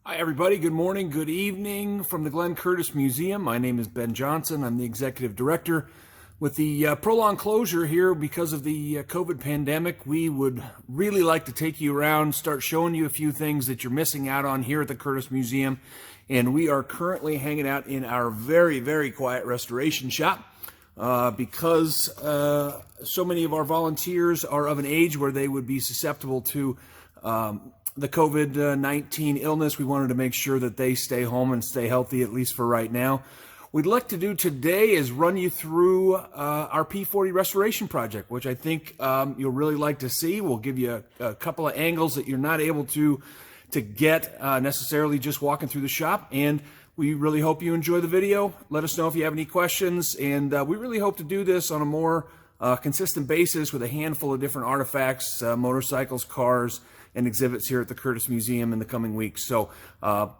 Hi, everybody. Good morning, good evening from the Glenn Curtiss Museum. My name is Ben Johnson. I'm the executive director. With the prolonged closure here because of the COVID pandemic, we would really like to take you around, start showing you a few things that you're missing out on here at the Curtiss Museum. And we are currently hanging out in our very, very quiet restoration shop because so many of our volunteers are of an age where they would be susceptible to the COVID-19 illness. We wanted to make sure that they stay home and stay healthy, at least for right now. What we'd like to do today is run you through our P40 restoration project, which I think you'll really like to see. We'll give you a couple of angles that you're not able to get necessarily just walking through the shop, and we really hope you enjoy the video. Let us know if you have any questions, and we really hope to do this on a more consistent basis with a handful of different artifacts, motorcycles, cars, and exhibits here at the Curtiss Museum in the coming weeks. So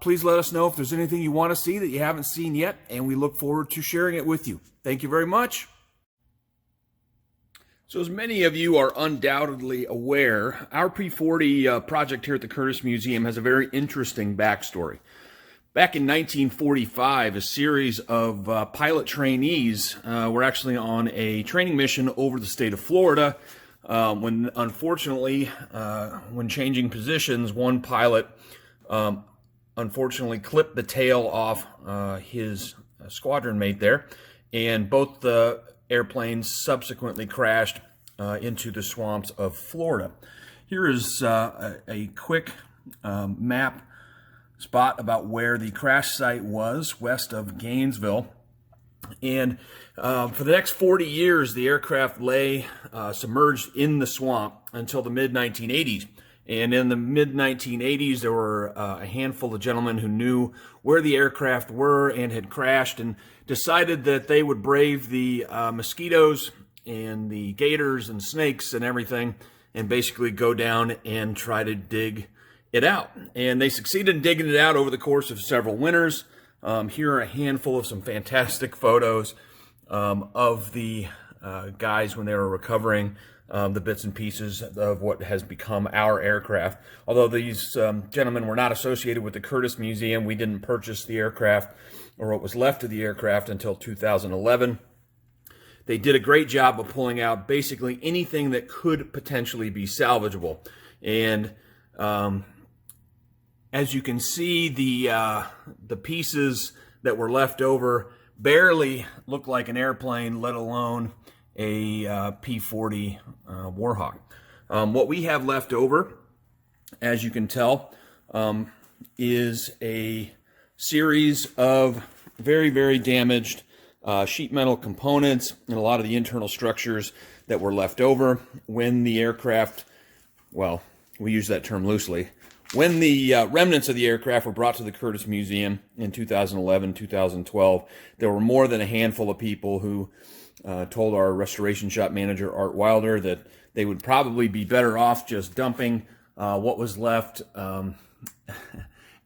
please let us know if there's anything you want to see that you haven't seen yet, and we look forward to sharing it with you. Thank you very much. So as many of you are undoubtedly aware, our P40 project here at the Curtiss Museum has a very interesting backstory. Back in 1945, a series of pilot trainees were actually on a training mission over the state of Florida when, unfortunately, when changing positions, one pilot unfortunately clipped the tail off his squadron mate there, and both the airplanes subsequently crashed into the swamps of Florida. Here is a quick map spot about where the crash site was, west of Gainesville. And for the next 40 years, the aircraft lay submerged in the swamp until the mid-1980s. And in the mid-1980s, there were a handful of gentlemen who knew where the aircraft were and had crashed and decided that they would brave the mosquitoes and the gators and snakes and everything and basically go down and try to dig it out. And they succeeded in digging it out over the course of several winters. Here are a handful of some fantastic photos of the guys when they were recovering the bits and pieces of what has become our aircraft. Although these gentlemen were not associated with the Curtiss Museum, we didn't purchase the aircraft or what was left of the aircraft until 2011. They did a great job of pulling out basically anything that could potentially be salvageable. And as you can see, the pieces that were left over barely look like an airplane, let alone a P40 Warhawk. What we have left over, as you can tell, is a series of very, very damaged sheet metal components and a lot of the internal structures that were left over when the aircraft, well, we use that term loosely, when the remnants of the aircraft were brought to the Curtiss Museum in 2011, 2012, there were more than a handful of people who told our restoration shop manager, Art Wilder, that they would probably be better off just dumping what was left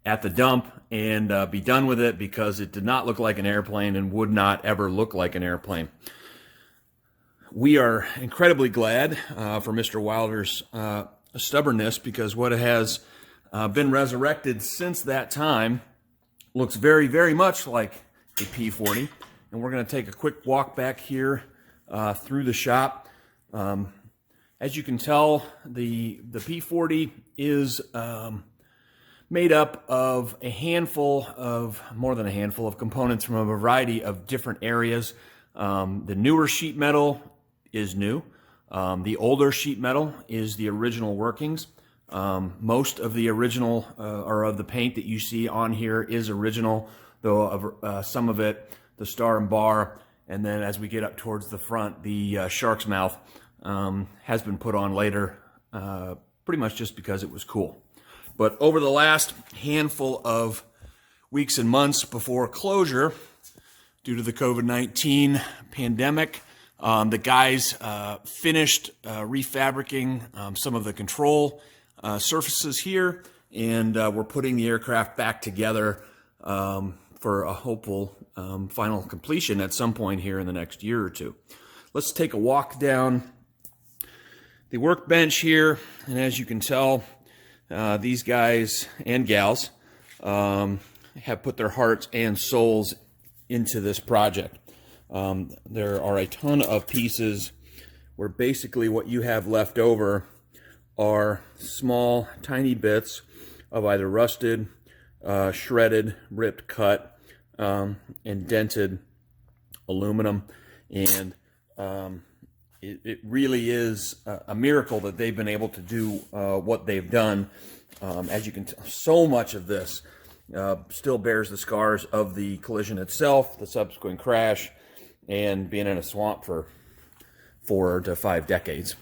at the dump and be done with it, because it did not look like an airplane and would not ever look like an airplane. We are incredibly glad for Mr. Wilder's stubbornness, because what has been resurrected since that time looks very, very much like a P40. And we're going to take a quick walk back here through the shop. As you can tell, the P40 is made up of more than a handful of components from a variety of different areas. The newer sheet metal is new. The older sheet metal is the original workings. Most of the original or of the paint that you see on here is original, though some of it, the star and bar, and then as we get up towards the front, the shark's mouth has been put on later, pretty much just because it was cool. But over the last handful of weeks and months before closure, due to the COVID-19 pandemic, the guys finished refabricating some of the control surfaces here, and we're putting the aircraft back together for a hopeful final completion at some point here in the next year or two. Let's take a walk down the workbench here, and as you can tell, these guys and gals have put their hearts and souls into this project. There are a ton of pieces where basically what you have left over are small, tiny bits of either rusted, shredded, ripped, cut, and dented aluminum. And it really is a miracle that they've been able to do what they've done. As you can tell, so much of this still bears the scars of the collision itself, the subsequent crash, and being in a swamp for 4 to 5 decades.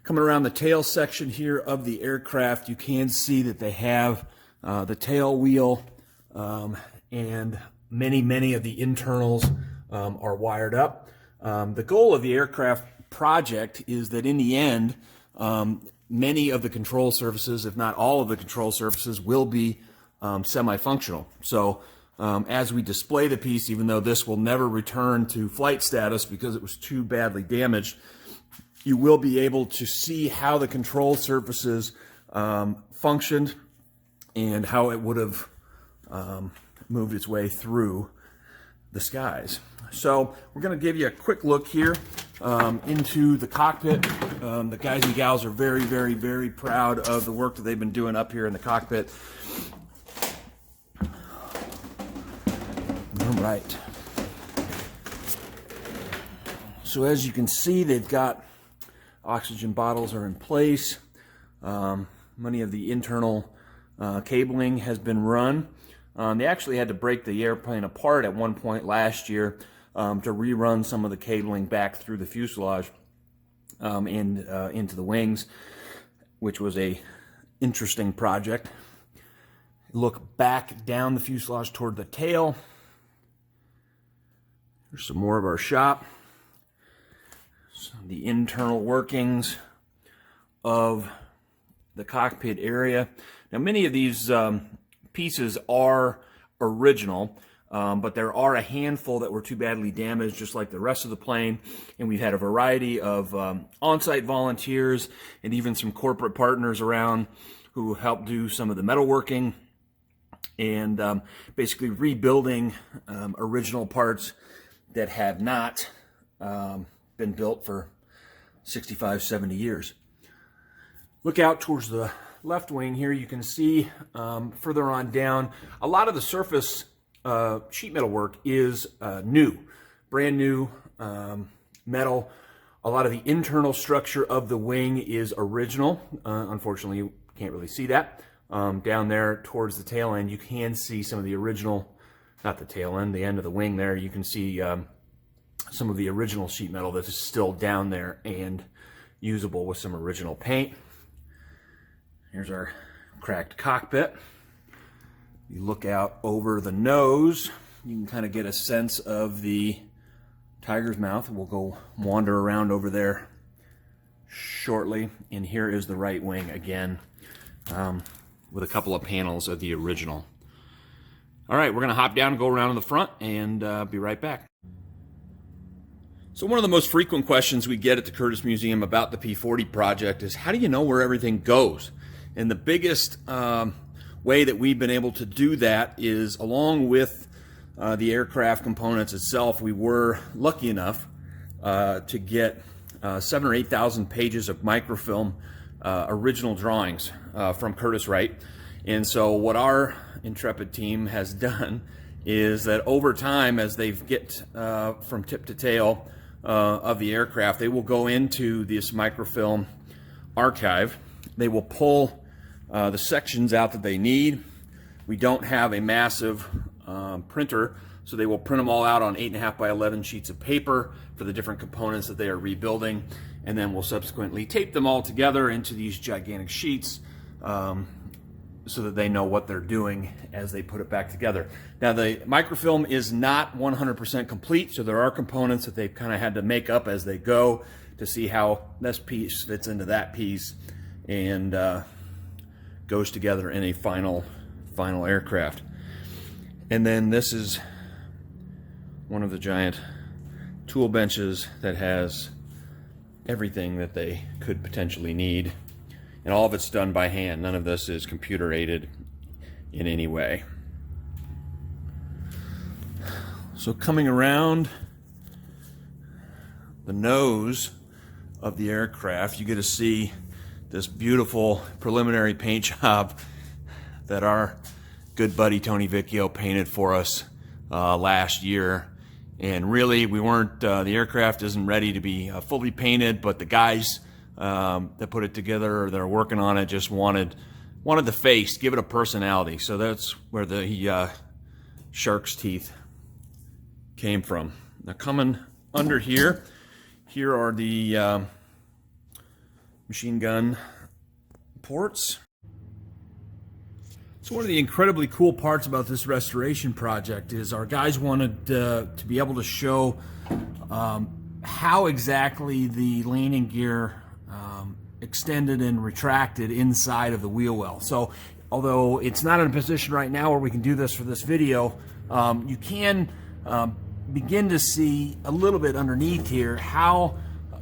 Coming around the tail section here of the aircraft, you can see that they have the tail wheel, and many of the internals are wired up. The goal of the aircraft project is that in the end, many of the control surfaces, if not all of the control surfaces, will be semi-functional. So as we display the piece, even though this will never return to flight status because it was too badly damaged, you will be able to see how the control surfaces functioned and how it would have moved its way through the skies. So we're going to give you a quick look here into the cockpit. The guys and gals are very proud of the work that they've been doing up here in the cockpit. All right. So as you can see, they've got oxygen bottles are in place. Many of the internal cabling has been run. They actually had to break the airplane apart at one point last year to rerun some of the cabling back through the fuselage and into the wings, which was a interesting project. Look back down the fuselage toward the tail. There's some more of our shop. The internal workings of the cockpit area. Now, many of these pieces are original, but there are a handful that were too badly damaged, just like the rest of the plane. And we've had a variety of on-site volunteers and even some corporate partners around who helped do some of the metalworking and basically rebuilding original parts that have not been built for 65, 70 years. Look out towards the left wing here. You can see further on down, a lot of the surface sheet metal work is new, brand new metal. A lot of the internal structure of the wing is original. Unfortunately, you can't really see that. Down there towards the tail end, you can see some of the original, not the tail end, the end of the wing there. You can see some of the original sheet metal that is still down there and usable with some original paint. Here's our cracked cockpit. You look out over the nose, you can kind of get a sense of the tiger's mouth. We'll go wander around over there shortly. And here is the right wing again, with a couple of panels of the original. All right, we're going to hop down and go around in the front and be right back. So one of the most frequent questions we get at the Curtiss Museum about the P-40 project is, how do you know where everything goes? And the biggest way that we've been able to do that is, along with the aircraft components itself, we were lucky enough to get 7,000 or 8,000 pages of microfilm original drawings from Curtiss-Wright. And so what our intrepid team has done is that over time, as they get from tip to tail of the aircraft, they will go into this microfilm archive. They will pull the sections out that they need. We don't have a massive printer, so they will print them all out on 8.5 by 11 sheets of paper for the different components that they are rebuilding, and then we'll subsequently tape them all together into these gigantic sheets so that they know what they're doing as they put it back together. Now, the microfilm is not 100% complete, so there are components that they've kind of had to make up as they go to see how this piece fits into that piece and goes together in a final aircraft. And then this is one of the giant tool benches that has everything that they could potentially need. And all of it's done by hand. None of this is computer aided. in any way. So coming around the nose of the aircraft, you get to see this beautiful preliminary paint job that our good buddy Tony Vicchio painted for us last year. And really, we weren't, the aircraft isn't ready to be fully painted, but the guys that put it together, or that are working on it, just wanted the face, give it a personality. So that's where the shark's teeth came from. Now coming under here are the machine gun ports. So one of the incredibly cool parts about this restoration project is our guys wanted to be able to show how exactly the landing gear extended and retracted inside of the wheel well. So although it's not in a position right now where we can do this for this video, you can begin to see a little bit underneath here how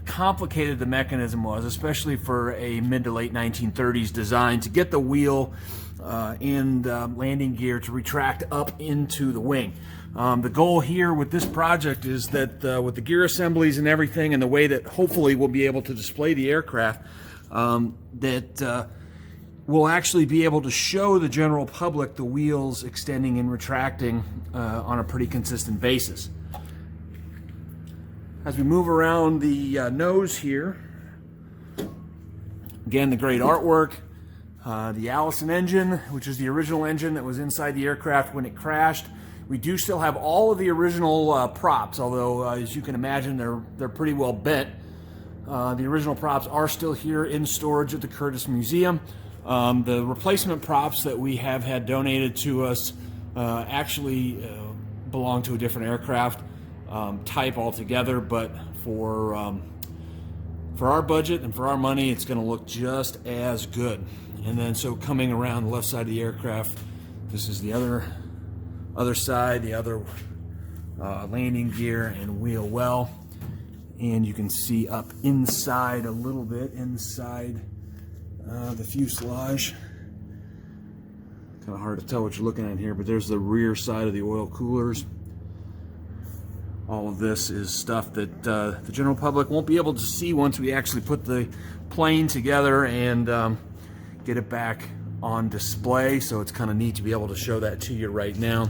complicated the mechanism was, especially for a mid to late 1930s design, to get the wheel and landing gear to retract up into the wing. The goal here with this project is that with the gear assemblies and everything, and the way that hopefully we'll be able to display the aircraft, that we'll actually be able to show the general public the wheels extending and retracting on a pretty consistent basis. As we move around the nose here, again, the great artwork, the Allison engine, which is the original engine that was inside the aircraft when it crashed. We do still have all of the original props, although as you can imagine, they're pretty well bent. The original props are still here in storage at the Curtiss Museum. The replacement props that we have had donated to us actually belong to a different aircraft type altogether, but for our budget and for our money, it's going to look just as good. And then so coming around the left side of the aircraft, this is the other side, the other landing gear and wheel well. And you can see up inside a little bit, inside the fuselage. Kind of hard to tell what you're looking at here, but there's the rear side of the oil coolers. All of this is stuff that the general public won't be able to see once we actually put the plane together and get it back on display. So it's kind of neat to be able to show that to you right now.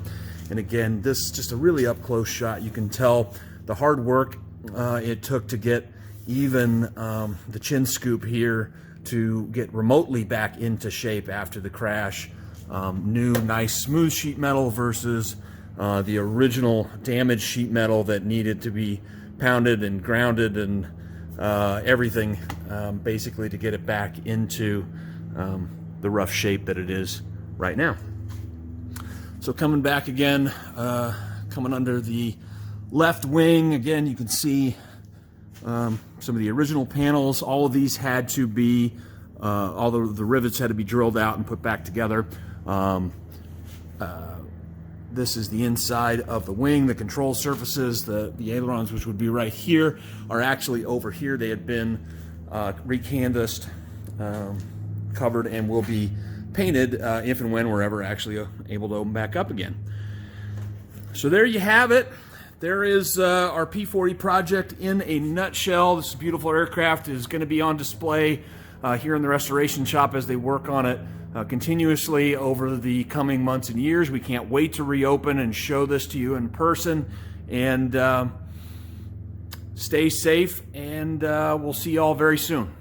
And again, this is just a really up close shot. You can tell the hard work it took to get even the chin scoop here to get remotely back into shape after the crash. New nice smooth sheet metal versus the original damaged sheet metal that needed to be pounded and grounded and everything basically to get it back into the rough shape that it is right now. So coming back again, coming under the left wing, again you can see some of the original panels. All of these had to be, all the rivets had to be drilled out and put back together. This is the inside of the wing. The control surfaces, the ailerons, which would be right here, are actually over here. They had been recanvassed, covered, and will be painted if and when we're ever actually able to open back up again. So there you have it. There is our P-40 project in a nutshell. This beautiful aircraft is going to be on display here in the restoration shop as they work on it continuously over the coming months and years. We can't wait to reopen and show this to you in person. And stay safe, and we'll see you all very soon.